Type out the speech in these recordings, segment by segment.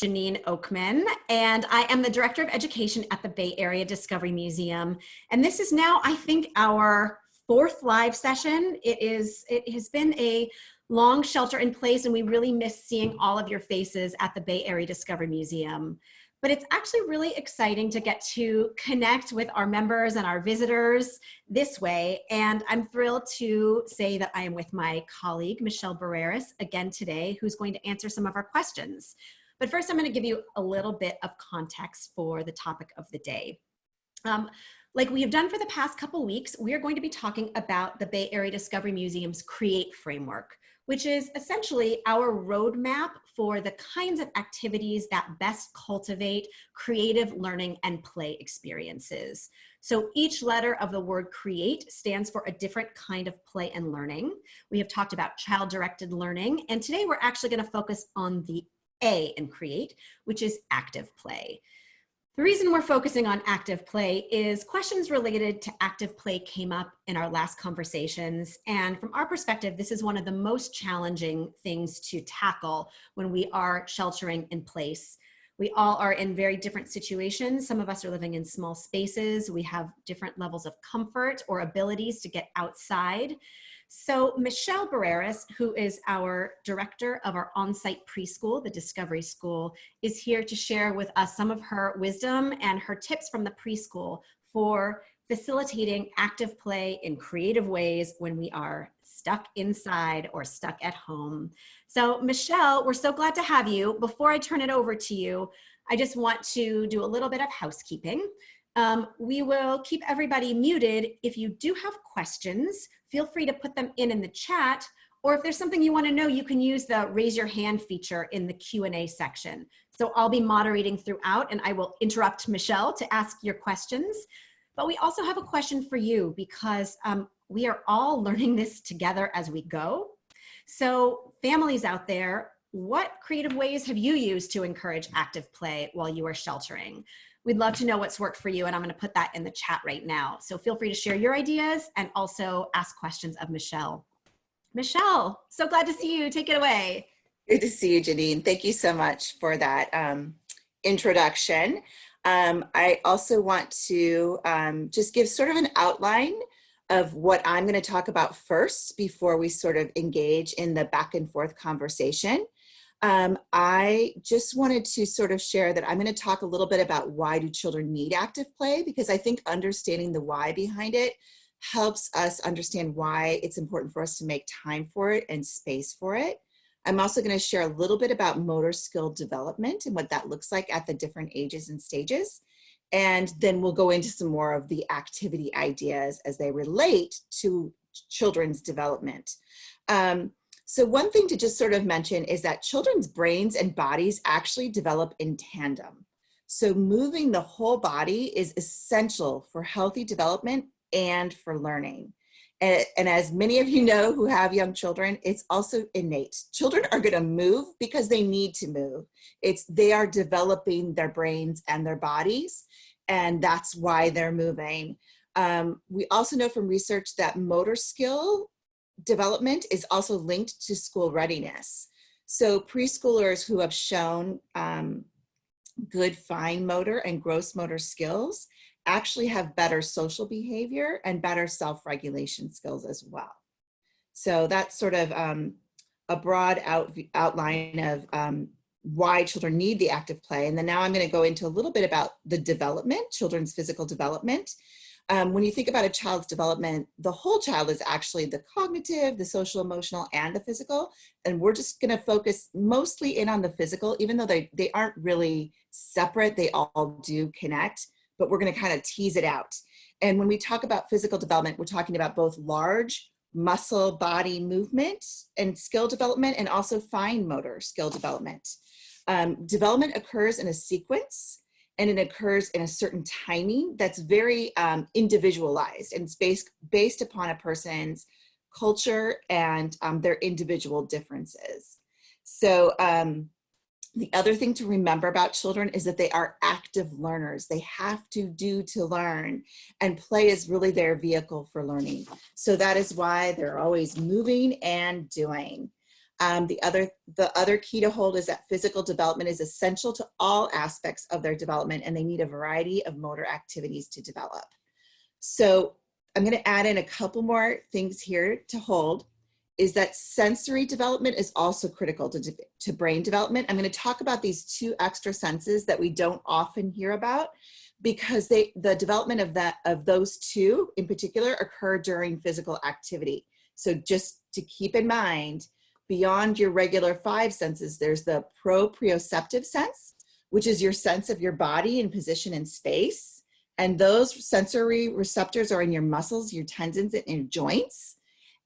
Janine Oakman, and I am the Director of Education at the Bay Area Discovery Museum. And this is now, I think, our fourth live session. It has been a long shelter in place, and we really miss seeing all of your faces at the Bay Area Discovery Museum. But it's actually really exciting to get to connect with our members and our visitors this way. And I'm thrilled to say that I am with my colleague, Michelle Barreras, again today, who's going to answer some of our questions. But first, I'm going to give you a little bit of context for the topic of the day. Like we have done for the past couple weeks, we are going to be talking about the Bay Area Discovery Museum's CREATE framework, which is essentially our roadmap for the kinds of activities that best cultivate creative learning and play experiences. So each letter of the word CREATE stands for a different kind of play and learning. We have talked about child-directed learning, and today we're actually going to focus on the A in CREATE, which is active play. The reason we're focusing on active play is questions related to active play came up in our last conversations. And from our perspective, this is one of the most challenging things to tackle when we are sheltering in place. We all are in very different situations. Some of us are living in small spaces. We have different levels of comfort or abilities to get outside. So Michelle Barreras, who is our director of our on-site preschool, the Discovery School, is here to share with us some of her wisdom and her tips from the preschool for facilitating active play in creative ways when we are stuck inside or stuck at home. So Michelle, we're so glad to have you. Before I turn it over to you, I just want to do a little bit of housekeeping. We will keep everybody muted. If you do have questions, feel free to put them in the chat, or if there's something you want to know, you can use the raise your hand feature in the Q&A section. So I'll be moderating throughout, and I will interrupt Michelle to ask your questions. But we also have a question for you because we are all learning this together as we go. So families out there, what creative ways have you used to encourage active play while you are sheltering? We'd love to know what's worked for you, and I'm going to put that in the chat right now. So feel free to share your ideas and also ask questions of Michelle. Michelle, so glad to see you. Take it away. Good to see you, Janine. Thank you so much for that introduction. I also want to just give sort of an outline of what I'm going to talk about first before we sort of engage in the back and forth conversation. I just wanted to sort of share that I'm going to talk a little bit about why do children need active play, because I think understanding the why behind it helps us understand why it's important for us to make time for it and space for it. I'm also going to share a little bit about motor skill development and what that looks like at the different ages and stages. And then we'll go into some more of the activity ideas as they relate to children's development. So one thing to just sort of mention is that children's brains and bodies actually develop in tandem. So moving the whole body is essential for healthy development and for learning. And as many of you know who have young children, it's also innate. Children are going to move because they need to move. They are developing their brains and their bodies, and that's why they're moving. We also know from research that motor skill development is also linked to school readiness. So preschoolers who have shown good fine motor and gross motor skills actually have better social behavior and better self-regulation skills as well. So that's sort of a broad outline of why children need the active play. And then now I'm going to go into a little bit about the development, children's physical development. When you think about a child's development, the whole child is actually the cognitive, the social, emotional, and the physical. And we're just going to focus mostly in on the physical, even though they aren't really separate, they all do connect, but we're going to kind of tease it out. And when we talk about physical development, we're talking about both large muscle body movement and skill development, and also fine motor skill development. Development occurs in a sequence, and it occurs in a certain timing that's very individualized, and it's based upon a person's culture and their individual differences. So the other thing to remember about children is that they are active learners. They have to do to learn, and play is really their vehicle for learning. So that is why they're always moving and doing. The other key to hold is that physical development is essential to all aspects of their development, and they need a variety of motor activities to develop. So I'm going to add in a couple more things here to hold, is that sensory development is also critical to brain development. I'm going to talk about these two extra senses that we don't often hear about, because the development of those two in particular occur during physical activity. So just to keep in mind, beyond your regular 5 senses, there's the proprioceptive sense, which is your sense of your body and position in space. And those sensory receptors are in your muscles, your tendons, and your joints.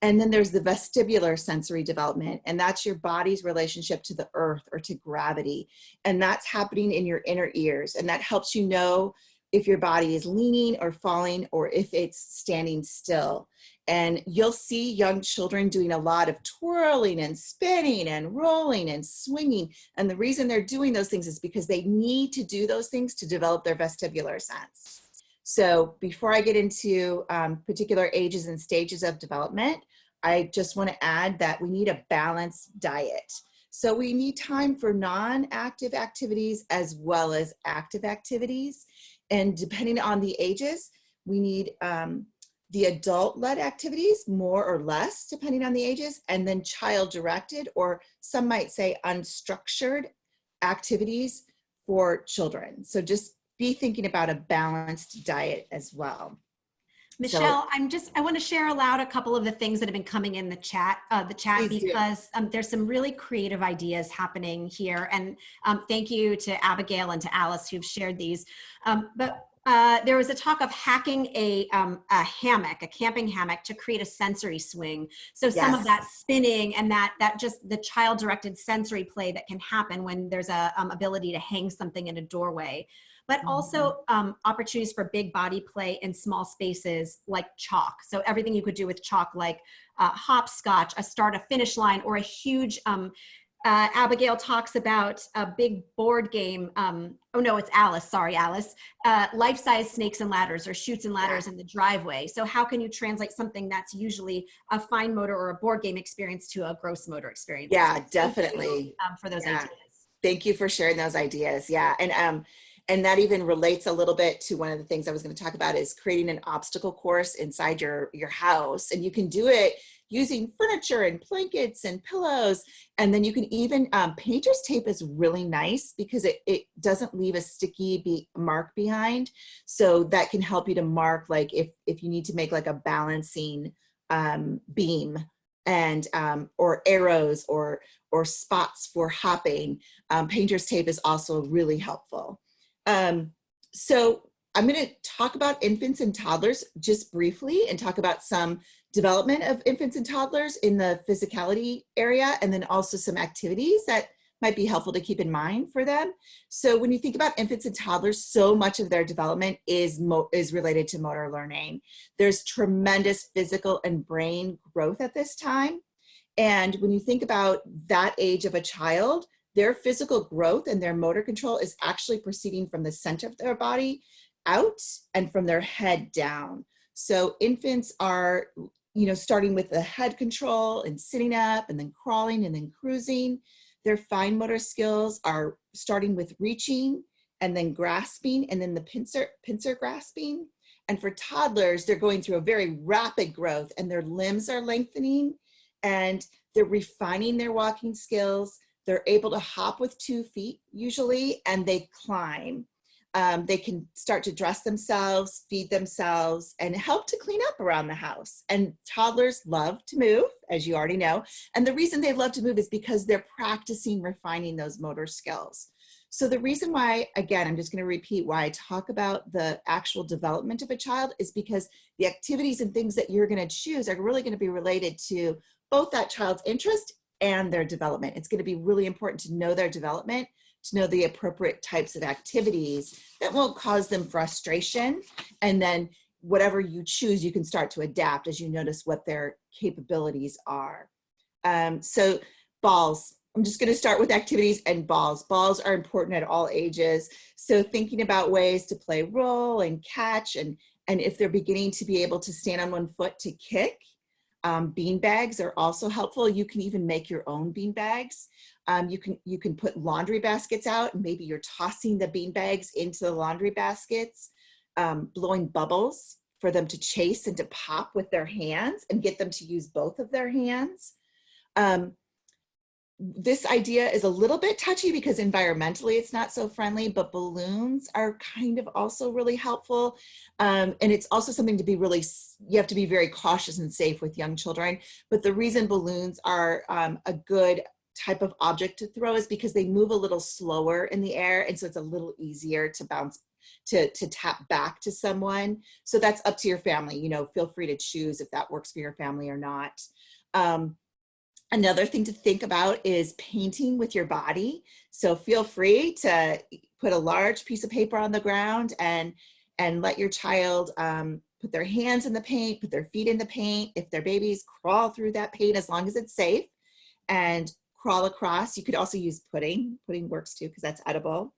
And then there's the vestibular sensory development, and that's your body's relationship to the earth or to gravity. And that's happening in your inner ears. And that helps you know if your body is leaning or falling, or if it's standing still. And you'll see young children doing a lot of twirling and spinning and rolling and swinging. And the reason they're doing those things is because they need to do those things to develop their vestibular sense. So before I get into particular ages and stages of development, I just want to add that we need a balanced diet. So we need time for non-active activities as well as active activities. And depending on the ages, we need the adult-led activities, more or less, depending on the ages, and then child-directed, or some might say unstructured activities for children. So just be thinking about a balanced diet as well. Michelle, I want to share aloud a couple of the things that have been coming in the chat, because there's some really creative ideas happening here. And thank you to Abigail and to Alice who've shared these. There was a talk of hacking a hammock, a camping hammock, to create a sensory swing. So some of that spinning and that just the child-directed sensory play that can happen when there's a ability to hang something in a doorway. But also opportunities for big body play in small spaces like chalk. So everything you could do with chalk, like hopscotch, a start, a finish line, or a huge, Abigail talks about a big board game. Oh no, it's Alice, sorry, Alice. Life-size snakes and ladders, or chutes and ladders in the driveway. So how can you translate something that's usually a fine motor or a board game experience to a gross motor experience? Yeah, so definitely. For those ideas. Thank you for sharing those ideas. Yeah, and that even relates a little bit to one of the things I was going to talk about, is creating an obstacle course inside your house. And you can do it using furniture and blankets and pillows. And then you can even, painter's tape is really nice because it doesn't leave a sticky mark behind. So that can help you to mark, like if you need to make like a balancing beam, and or arrows or spots for hopping. Painter's tape is also really helpful. So I'm going to talk about infants and toddlers just briefly, and talk about some development of infants and toddlers in the physicality area, and then also some activities that might be helpful to keep in mind for them. So when you think about infants and toddlers, so much of their development is related to motor learning. There's tremendous physical and brain growth at this time. And when you think about that age of a child, their physical growth and their motor control is actually proceeding from the center of their body out and from their head down. So infants are, starting with the head control and sitting up and then crawling and then cruising. Their fine motor skills are starting with reaching and then grasping, and then the pincer grasping. And for toddlers, they're going through a very rapid growth, and their limbs are lengthening, and they're refining their walking skills. They're able to hop with 2 feet usually, and they climb. They can start to dress themselves, feed themselves, and help to clean up around the house. And toddlers love to move, as you already know. And the reason they love to move is because they're practicing refining those motor skills. So the reason why, again, I'm just going to repeat why I talk about the actual development of a child, is because the activities and things that you're going to choose are really going to be related to both that child's interest and their development. It's going to be really important to know their development, to know the appropriate types of activities that won't cause them frustration. And then whatever you choose, you can start to adapt as you notice what their capabilities are. So balls. I'm just going to start with activities and balls. Balls are important at all ages. So thinking about ways to play roll and catch, and if they're beginning to be able to stand on one foot, to kick. Bean bags are also helpful. You can even make your own bean bags. You can put laundry baskets out, and maybe you're tossing the bean bags into the laundry baskets, blowing bubbles for them to chase and to pop with their hands and get them to use both of their hands. This idea is a little bit touchy because environmentally it's not so friendly, but balloons are kind of also really helpful. And it's also something to be really, you have to be very cautious and safe with young children. But the reason balloons are a good type of object to throw is because they move a little slower in the air. And so it's a little easier to bounce, to tap back to someone. So that's up to your family. You know, feel free to choose if that works for your family or not. Another thing to think about is painting with your body. So feel free to put a large piece of paper on the ground and let your child put their hands in the paint, put their feet in the paint. If they're babies, crawl through that paint as long as it's safe and crawl across. You could also use pudding. Pudding works too because that's edible.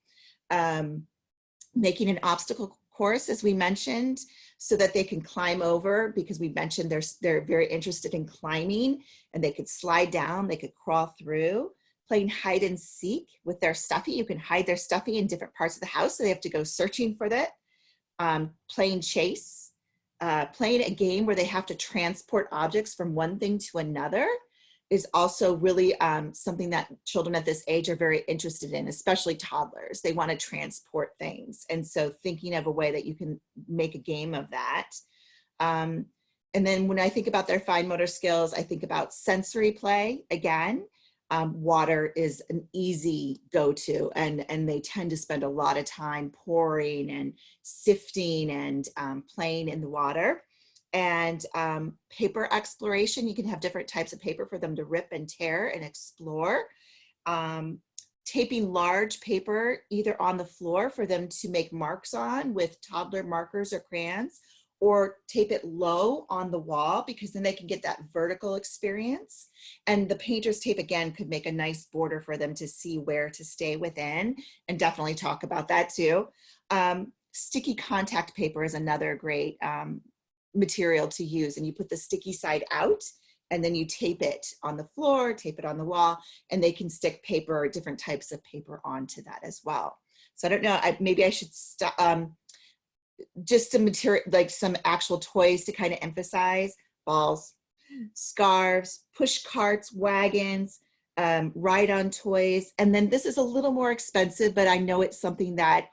Making an obstacle course, as we mentioned, so that they can climb over, because we mentioned they're very interested in climbing, and they could slide down, they could crawl through. Playing hide and seek with their stuffy. You can hide their stuffy in different parts of the house, so they have to go searching for that. Playing chase, playing a game where they have to transport objects from one thing to another is also really something that children at this age are very interested in, especially toddlers. They want to transport things. And so thinking of a way that you can make a game of that. And then when I think about their fine motor skills, I think about sensory play again. Water is an easy go-to, and they tend to spend a lot of time pouring and sifting and playing in the water. And paper exploration, you can have different types of paper for them to rip and tear and explore. Taping large paper either on the floor for them to make marks on with toddler markers or crayons, or tape it low on the wall, because then they can get that vertical experience. And the painter's tape, again, could make a nice border for them to see where to stay within, and definitely talk about that too. Sticky contact paper is another great material to use, and you put the sticky side out and then you tape it on the floor, tape it on the wall, and they can stick paper, different types of paper onto that as well. So I don't know, maybe I should stop, just some material, like some actual toys to kind of emphasize: balls, scarves, push carts, wagons, ride-on toys. And then this is a little more expensive, but I know it's something that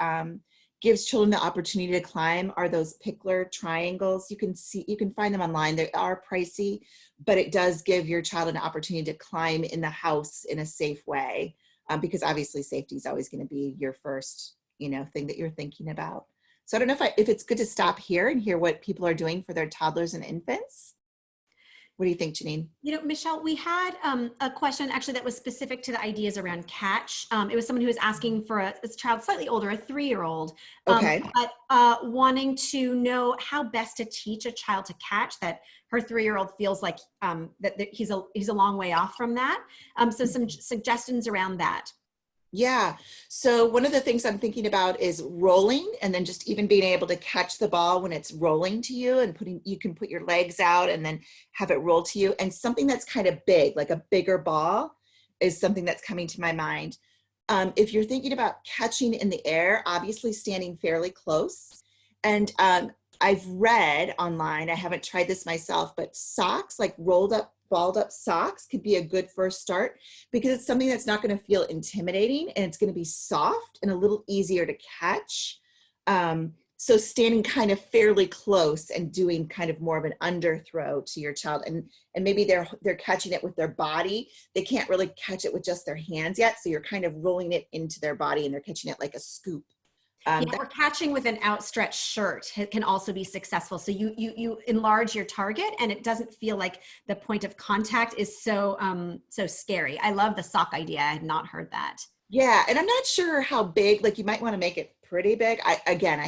gives children the opportunity to climb, are those pickler triangles. You can find them online. They are pricey, but it does give your child an opportunity to climb in the house in a safe way, because obviously safety is always going to be your first, thing that you're thinking about. So I don't know if it's good to stop here and hear what people are doing for their toddlers and infants. What do you think, Janine? Michelle, we had a question actually that was specific to the ideas around catch. It was someone who was asking for a child slightly older, a 3-year-old, Okay. but wanting to know how best to teach a child to catch, that her 3-year-old feels like that he's a long way off from that. So some suggestions around that. Yeah. So one of the things I'm thinking about is rolling, and then just even being able to catch the ball when it's rolling to you, and you can put your legs out and then have it roll to you. And something that's kind of big, like a bigger ball, is something that's coming to my mind. If you're thinking about catching in the air, obviously standing fairly close. And I've read online, I haven't tried this myself, but socks, like rolled up, balled up socks, could be a good first start, because it's something that's not going to feel intimidating, and it's going to be soft and a little easier to catch. So standing kind of fairly close and doing kind of more of an underthrow to your child, and maybe they're catching it with their body. They can't really catch it with just their hands yet, so you're kind of rolling it into their body and they're catching it like a scoop. Or catching with an outstretched shirt can also be successful. So you enlarge your target, and it doesn't feel like the point of contact is so scary. I love the sock idea. I had not heard that. Yeah, and I'm not sure how big. Like, you might want to make it pretty big. I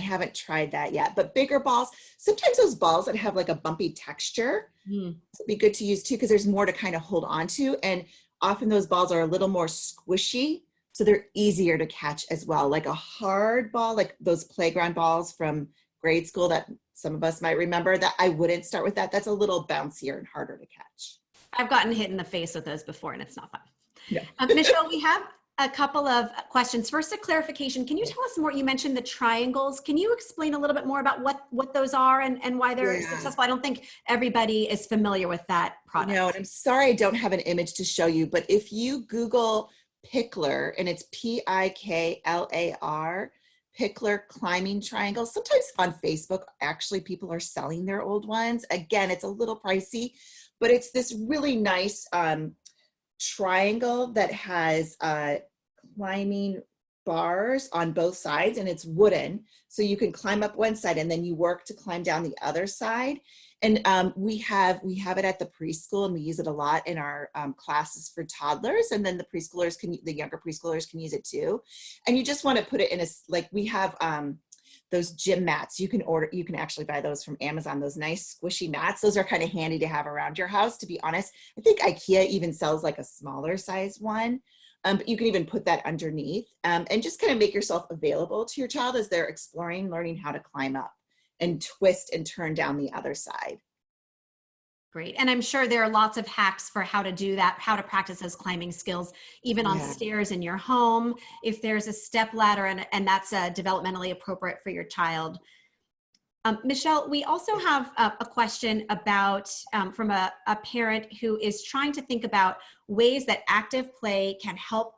haven't tried that yet. But bigger balls, sometimes those balls that have like a bumpy texture would be good to use too, because there's more to kind of hold on to. And often those balls are a little more squishy, so they're easier to catch as well. Like a hard ball, like those playground balls from grade school that some of us might remember, that I wouldn't start with that. That's a little bouncier and harder to catch. I've gotten hit in the face with those before and it's not fun. Yeah. Michelle, we have a couple of questions. First, a clarification. Can you tell us more? You mentioned the triangles. Can you explain a little bit more about what those are and why they're successful? I don't think everybody is familiar with that product. No, and I'm sorry I don't have an image to show you, but if you Google Pickler, and it's Piklar, Pickler climbing triangles. Sometimes on Facebook, actually, people are selling their old ones. Again, it's a little pricey, but it's this really nice triangle that has climbing bars on both sides, and it's wooden. So you can climb up one side and then you work to climb down the other side. And we have it at the preschool, and we use it a lot in our classes for toddlers. And then the younger preschoolers can use it too. And you just want to put it in like we have those gym mats. You can actually buy those from Amazon, those nice squishy mats. Those are kind of handy to have around your house, to be honest. I think IKEA even sells like a smaller size one. But you can even put that underneath and just kind of make yourself available to your child as they're exploring, learning how to climb up and twist and turn down the other side. Great. And I'm sure there are lots of hacks for how to do that, how to practice those climbing skills, even on stairs in your home, if there's a step ladder and that's developmentally appropriate for your child. Michelle, we also have a question about from a parent who is trying to think about ways that active play can help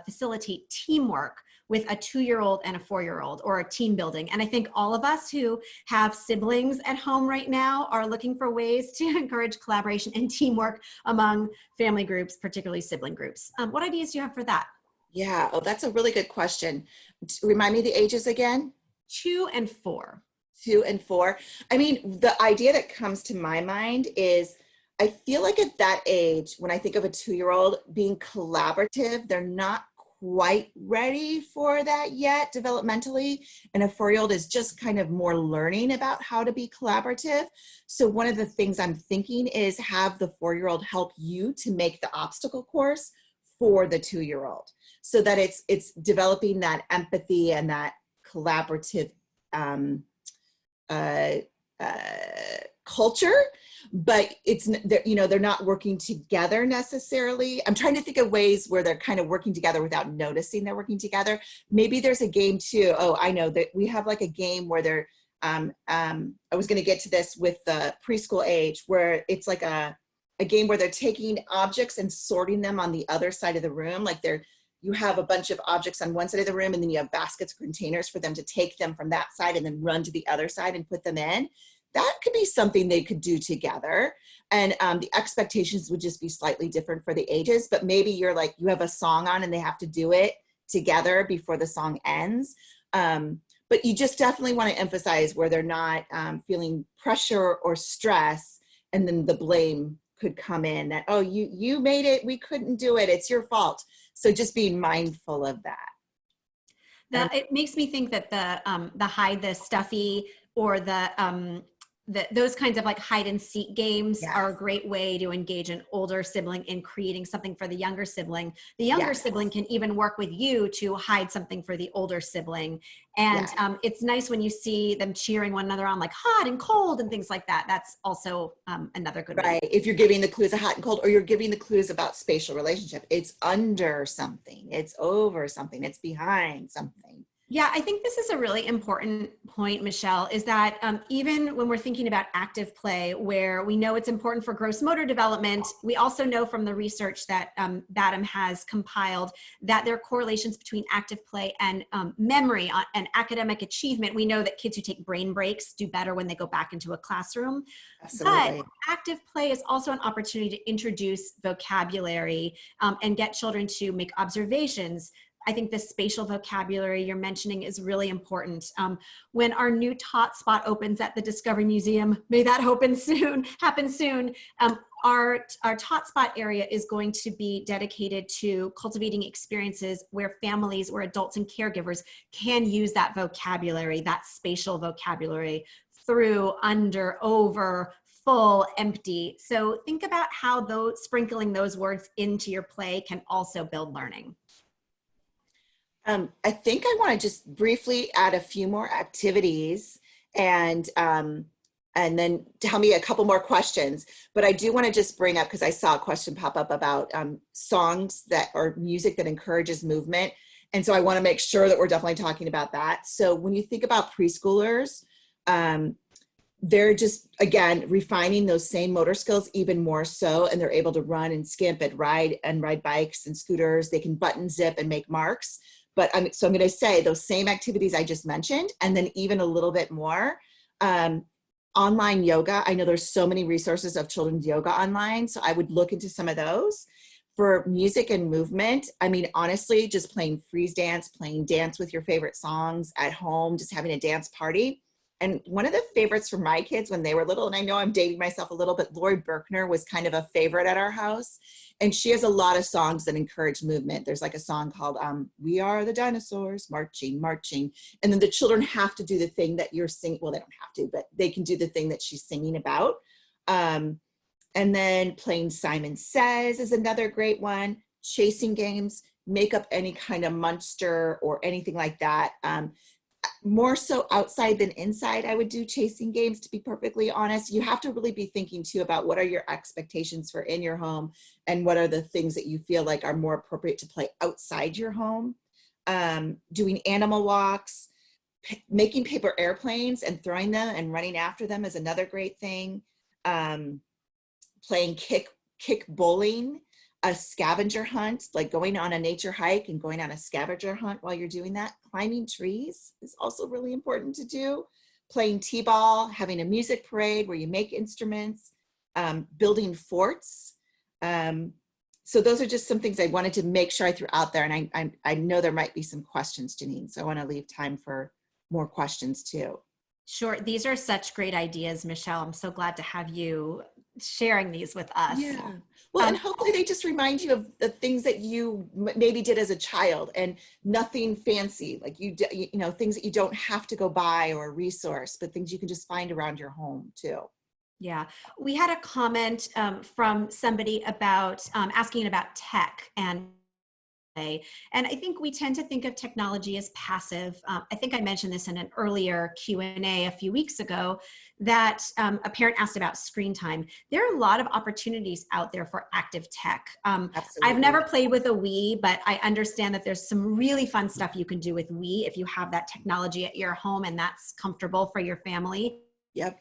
facilitate teamwork with a 2-year-old and a 4-year-old, or a team building. And I think all of us who have siblings at home right now are looking for ways to encourage collaboration and teamwork among family groups, particularly sibling groups. What ideas do you have for that? Yeah, oh, that's a really good question. Remind me the ages again. 2 and 4. 2 and 4. I mean, the idea that comes to my mind is, I feel like at that age, when I think of a 2-year-old being collaborative, they're not quite ready for that yet developmentally. And a 4-year-old is just kind of more learning about how to be collaborative. So one of the things I'm thinking is have the 4-year-old help you to make the obstacle course for the 2-year-old, so that it's developing that empathy and that collaborative culture, but they're not working together necessarily. I'm trying to think of ways where they're kind of working together without noticing they're working together. Maybe there's a game too. Oh, I know that we have like a game where they're, I was going to get to this with the preschool age, where it's like a game where they're taking objects and sorting them on the other side of the room. Like you have a bunch of objects on one side of the room, and then you have baskets, containers for them to take them from that side and then run to the other side and put them in. That could be something they could do together. And the expectations would just be slightly different for the ages, but maybe you have a song on and they have to do it together before the song ends. But you just definitely want to emphasize where they're not feeling pressure or stress, and then the blame could come in that, oh, you made it, we couldn't do it, it's your fault. So just being mindful of that. It makes me think that the hide the stuffy, or those kinds of like hide and seek games are a great way to engage an older sibling in creating something for the younger sibling. The younger sibling can even work with you to hide something for the older sibling. And it's nice when you see them cheering one another on, like hot and cold and things like that. That's also another good way. If you're giving the clues of hot and cold, or you're giving the clues about spatial relationship, it's under something, it's over something, it's behind something. Yeah, I think this is a really important point, Michelle, is that even when we're thinking about active play, where we know it's important for gross motor development, we also know from the research that BADM has compiled that there are correlations between active play and memory and academic achievement. We know that kids who take brain breaks do better when they go back into a classroom. Absolutely. But active play is also an opportunity to introduce vocabulary and get children to make observations. I think the spatial vocabulary you're mentioning is really important. When our new tot spot opens at the Discovery Museum, may that happen soon, our tot spot area is going to be dedicated to cultivating experiences where families or adults and caregivers can use that vocabulary, that spatial vocabulary, through, under, over, full, empty. So think about how sprinkling those words into your play can also build learning. I think I want to just briefly add a few more activities And then tell me a couple more questions. But I do want to just bring up, because I saw a question pop up about songs that or music that encourages movement. And so I want to make sure that we're definitely talking about that. So when you think about preschoolers, they're just, again, refining those same motor skills even more so, and they're able to run and skimp and ride bikes and scooters. They can button zip and make marks. But so I'm going to say those same activities I just mentioned, and then even a little bit more. Online yoga, I know there's so many resources of children's yoga online, so I would look into some of those. For music and movement, I mean, honestly, just playing freeze dance, playing dance with your favorite songs at home, just having a dance party. And one of the favorites for my kids when they were little, and I know I'm dating myself a little, but Lori Berkner was kind of a favorite at our house. And she has a lot of songs that encourage movement. There's like a song called We Are the Dinosaurs, Marching, Marching. And then the children have to do the thing that you're singing. Well, they don't have to, but they can do the thing that she's singing about. And then playing Simon Says is another great one. Chasing games, make up any kind of monster or anything like that. More so outside than inside, I would do chasing games, to be perfectly honest. You have to really be thinking too about what are your expectations for in your home and what are the things that you feel like are more appropriate to play outside your home. Doing animal walks, making paper airplanes and throwing them and running after them is another great thing. Playing kick bowling, a scavenger hunt, like going on a nature hike and going on a scavenger hunt while you're doing that. Climbing trees is also really important to do. Playing t-ball, having a music parade where you make instruments, building forts. So those are just some things I wanted to make sure I threw out there. And I know there might be some questions, Janine, so I want to leave time for more questions too. Sure. These are such great ideas, Michelle. I'm so glad to have you sharing these with us. Yeah. Well, and hopefully they just remind you of the things that you maybe did as a child, and nothing fancy, like you know, things that you don't have to go buy or resource, but things you can just find around your home too. Yeah, we had a comment from somebody about asking about tech and I think we tend to think of technology as passive. I think I mentioned this in an earlier Q&A a few weeks ago, that a parent asked about screen time. There are a lot of opportunities out there for active tech. I've never played with a Wii, but I understand that there's some really fun stuff you can do with Wii if you have that technology at your home and that's comfortable for your family. Yep.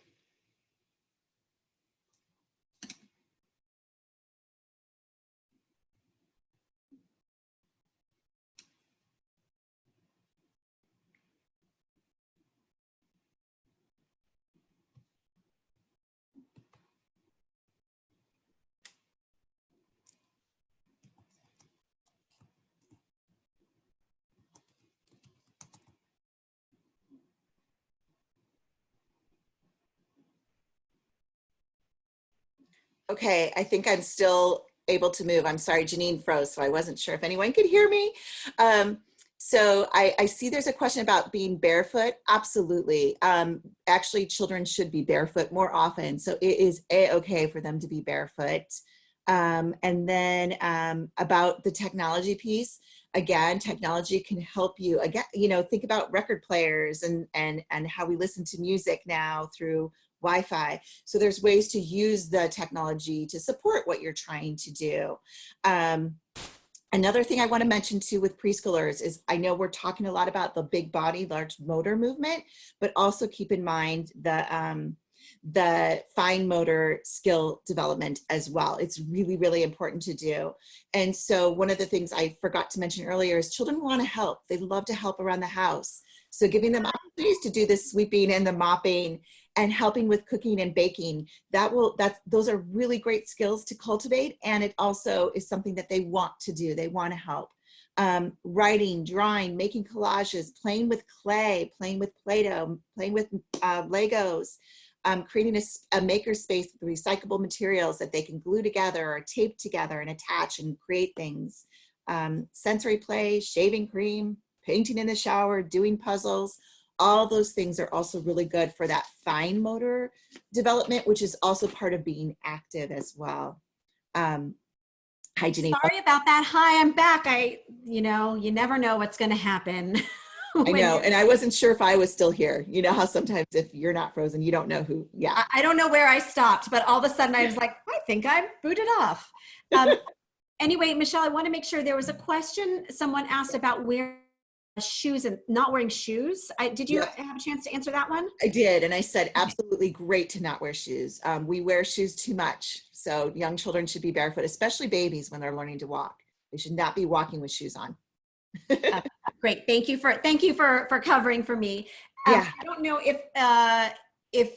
Okay, I think I'm still able to move. I'm sorry, Janine froze, so I wasn't sure if anyone could hear me. So I see there's a question about being barefoot. Absolutely. Actually, children should be barefoot more often. So it is okay for them to be barefoot. And then about the technology piece, again, technology can help you. Again, you know, think about record players and how we listen to music now through Wi-Fi. So there's ways to use the technology to support what you're trying to do. Another thing I want to mention too with preschoolers is, I know we're talking a lot about the big body, large motor movement, but also keep in mind the fine motor skill development as well. It's really, really important to do. And so one of the things I forgot to mention earlier is children want to help. They love to help around the house. So giving them opportunities to do the sweeping and the mopping and helping with cooking and baking, those are really great skills to cultivate. And it also is something that they want to do. They want to help. Writing, drawing, making collages, playing with clay, playing with Play-Doh, playing with Legos, creating a maker space with recyclable materials that they can glue together or tape together and attach and create things. Sensory play, shaving cream, painting in the shower, doing puzzles. All those things are also really good for that fine motor development, which is also part of being active as well. Hi, Janine. Sorry about that. Hi, I'm back. You know, you never know what's going to happen I when know. you're, And I wasn't sure if I was still here. You know how sometimes if you're not frozen, you don't know who. Yeah. I don't know where I stopped, but all of a sudden I was like, I think I'm booted off. Um, anyway, Michelle, I want to make sure there was a question someone asked about wearing shoes and not wearing shoes. Did you Yep, have a chance to answer that one? I did. And I said, Okay. absolutely great to not wear shoes. We wear shoes too much. So young children should be barefoot, especially babies when they're learning to walk. They should not be walking with shoes on. Uh, Great. Thank you for covering for me. Yeah. I don't know if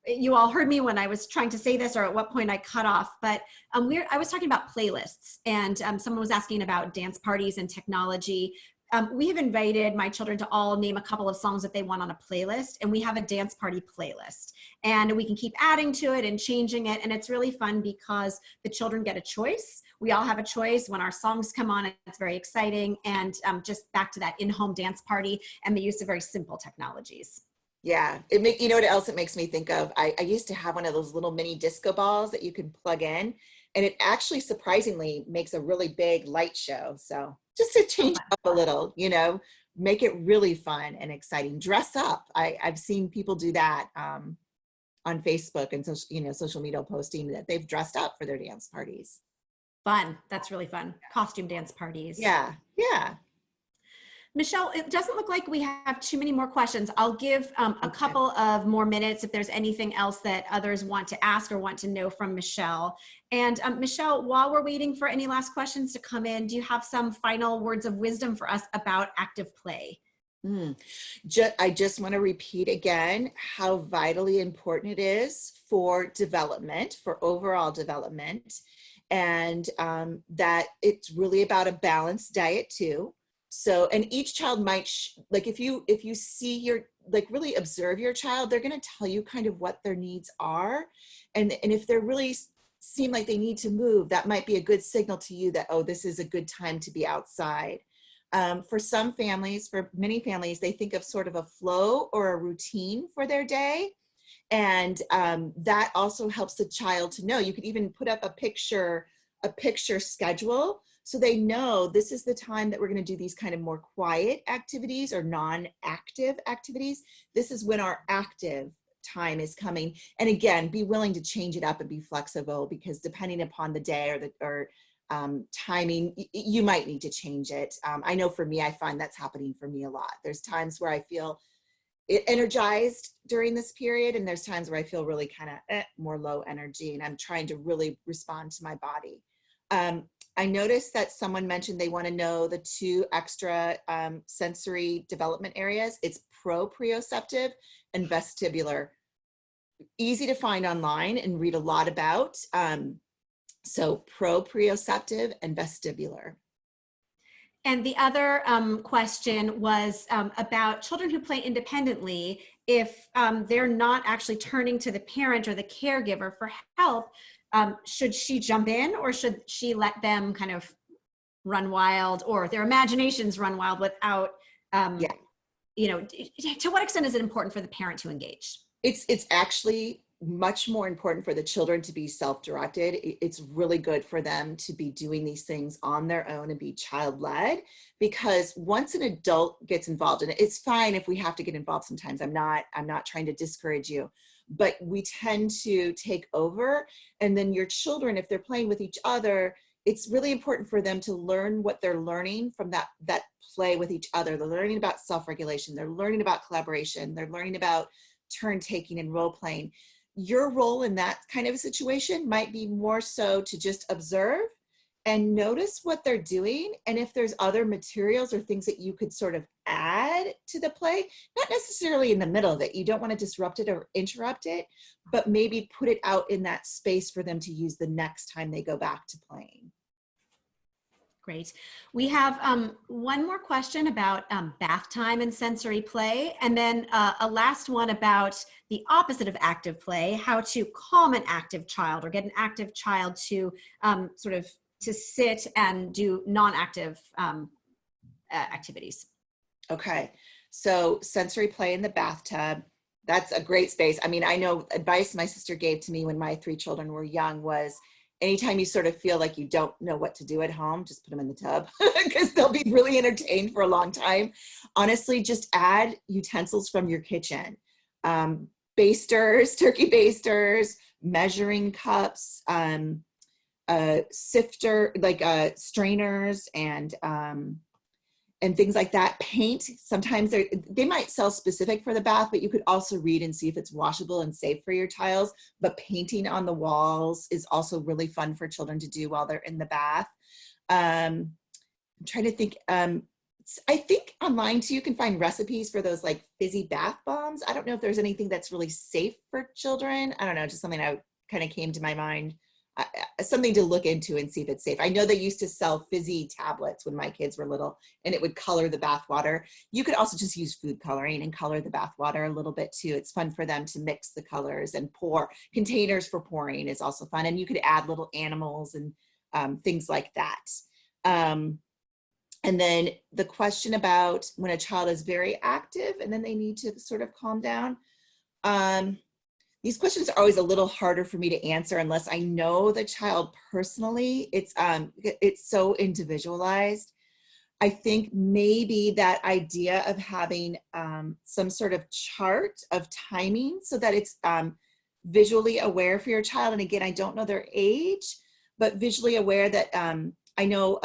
you all heard me when I was trying to say this or at what point I cut off, but I was talking about playlists, and someone was asking about dance parties and technology. We have invited my children to all name a couple of songs that they want on a playlist, and we have a dance party playlist, and we can keep adding to it and changing it, and it's really fun because the children get a choice. We all have a choice when our songs come on. It's very exciting, and just back to that in-home dance party and the use of very simple technologies. Yeah. You know what else it makes me think of? I used to have one of those little mini disco balls that you can plug in, and it actually surprisingly makes a really big light show. So just to Oh, change it up a little, make it really fun and exciting. Dress up. I've seen people do that on Facebook and social media posting that they've dressed up for their dance parties. fun. That's really fun. Costume dance parties. Yeah. Yeah. Michelle, it doesn't look like we have too many more questions. I'll give a Okay. couple of more minutes if there's anything else that others want to ask or want to know from Michelle. And Michelle, while we're waiting for any last questions to come in, do you have some final words of wisdom for us about active play? Mm. I just want to repeat again how vitally important it is for development, for overall development, and that it's really about a balanced diet too. So, and each child might like if you see really observe your child, they're going to tell you kind of what their needs are, and if they're really seem like they need to move, that might be a good signal to you that, oh, this is a good time to be outside. For some families, for many families, they think of sort of a flow or a routine for their day. And that also helps the child to know. You could even put up a picture schedule so they know this is the time that we're going to do these kind of more quiet activities or non-active activities. This is when our active time is coming. And again, be willing to change it up and be flexible, because depending upon the day or timing, you might need to change it. I know for me, I find that's happening for me a lot. There's times where I feel energized during this period, and there's times where I feel really kind of more low energy, and I'm trying to really respond to my body. I noticed that someone mentioned they want to know the two extra sensory development areas. It's proprioceptive and vestibular. Easy to find online and read a lot about. So proprioceptive and vestibular. And the other question was about children who play independently. If they're not actually turning to the parent or the caregiver for help, should she jump in, or should she let them kind of run wild, or their imaginations run wild without, Yeah. to what extent is it important for the parent to engage? It's actually much more important for the children to be self-directed. It's really good for them to be doing these things on their own and be child-led, because once an adult gets involved, and it's fine if we have to get involved sometimes, I'm not trying to discourage you, but we tend to take over. And then your children, if they're playing with each other, it's really important for them to learn what they're learning from that play with each other. They're learning about self-regulation, they're learning about collaboration, they're learning about turn taking and role playing. Your role in that kind of a situation might be more so to just observe and notice what they're doing. And if there's other materials or things that you could sort of add to the play, not necessarily in the middle of it, you don't want to disrupt it or interrupt it, but maybe put it out in that space for them to use the next time they go back to playing. Great. We have one more question about bath time and sensory play, and then a last one about the opposite of active play, how to calm an active child or get an active child to to sit and do non-active activities. Okay, so sensory play in the bathtub, that's a great space. I mean, I know advice my sister gave to me when my 3 children were young was anytime you sort of feel like you don't know what to do at home, just put them in the tub because they'll be really entertained for a long time. Honestly, just add utensils from your kitchen. Basters, turkey basters, measuring cups, sifter, like strainers, and things like that. Paint, sometimes they might sell specific for the bath, but you could also read and see if it's washable and safe for your tiles. But painting on the walls is also really fun for children to do while they're in the bath. I'm trying to think, I think online too, you can find recipes for those like fizzy bath bombs. I don't know if there's anything that's really safe for children. I don't know, just something that kind of came to my mind. Something to look into and see if it's safe. I know they used to sell fizzy tablets when my kids were little, and it would color the bath water. You could also just use food coloring and color the bath water a little bit too. It's fun for them to mix the colors and pour. Containers for pouring is also fun, and you could add little animals and things like that. And then the question about when a child is very active and then they need to sort of calm down. These questions are always a little harder for me to answer unless I know the child personally. It's so individualized. I think maybe that idea of having some sort of chart of timing so that it's visually aware for your child. And again, I don't know their age, but visually aware that I know,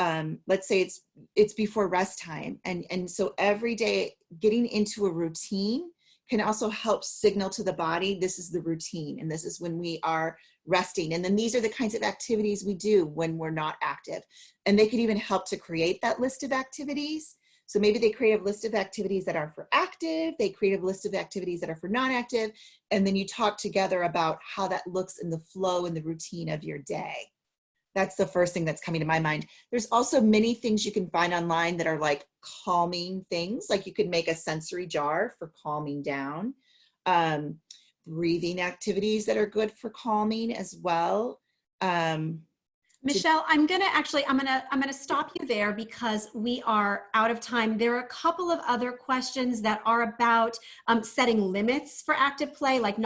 let's say it's before rest time. And so every day getting into a routine can also help signal to the body, this is the routine, and this is when we are resting. And then these are the kinds of activities we do when we're not active. And they could even help to create that list of activities. So maybe they create a list of activities that are for active, they create a list of activities that are for non-active, and then you talk together about how that looks in the flow and the routine of your day. That's the first thing that's coming to my mind. There's also many things you can find online that are like calming things. Like you could make a sensory jar for calming down. Breathing activities that are good for calming as well. Michelle, I'm gonna stop you there because we are out of time. There are a couple of other questions that are about setting limits for active play, like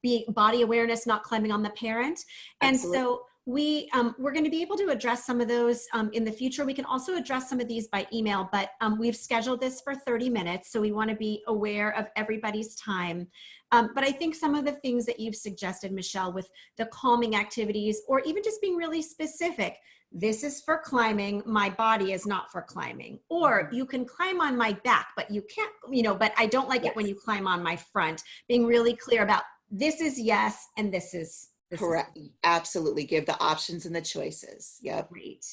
being body awareness, not climbing on the parent. And Absolutely. so we're going to be able to address some of those in the future. We can also address some of these by email, but we've scheduled this for 30 minutes, so we want to be aware of everybody's time. But I think some of the things that you've suggested, Michelle, with the calming activities, or even just being really specific, this is for climbing, my body is not for climbing. Or you can climb on my back, but you can't, but I don't like it when you climb on my front. Being really clear about this is yes, and this is correct. Absolutely. Give the options and the choices. Yep. Great.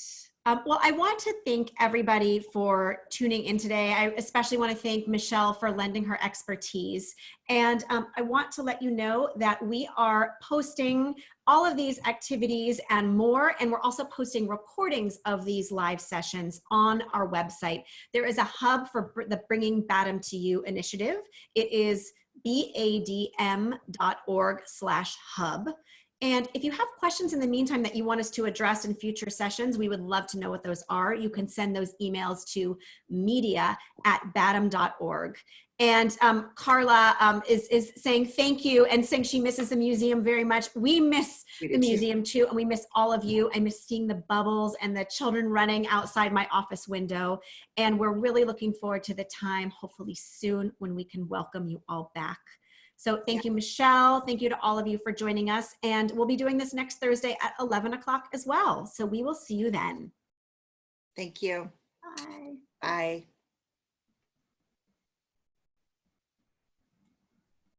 Well, I want to thank everybody for tuning in today. I especially want to thank Michelle for lending her expertise. And I want to let you know that we are posting all of these activities and more, and we're also posting recordings of these live sessions on our website. There is a hub for the Bringing BADM to You initiative. It is badm.org/hub. And if you have questions in the meantime that you want us to address in future sessions, we would love to know what those are. You can send those emails to media@badm.org. And Carla is saying thank you and saying she misses the museum very much. We miss the museum too, and we miss all of you. I miss seeing the bubbles and the children running outside my office window. And we're really looking forward to the time, hopefully soon, when we can welcome you all back. So thank you, Michelle. Thank you to all of you for joining us. And we'll be doing this next Thursday at 11 o'clock as well. So we will see you then. Thank you. Bye. Bye.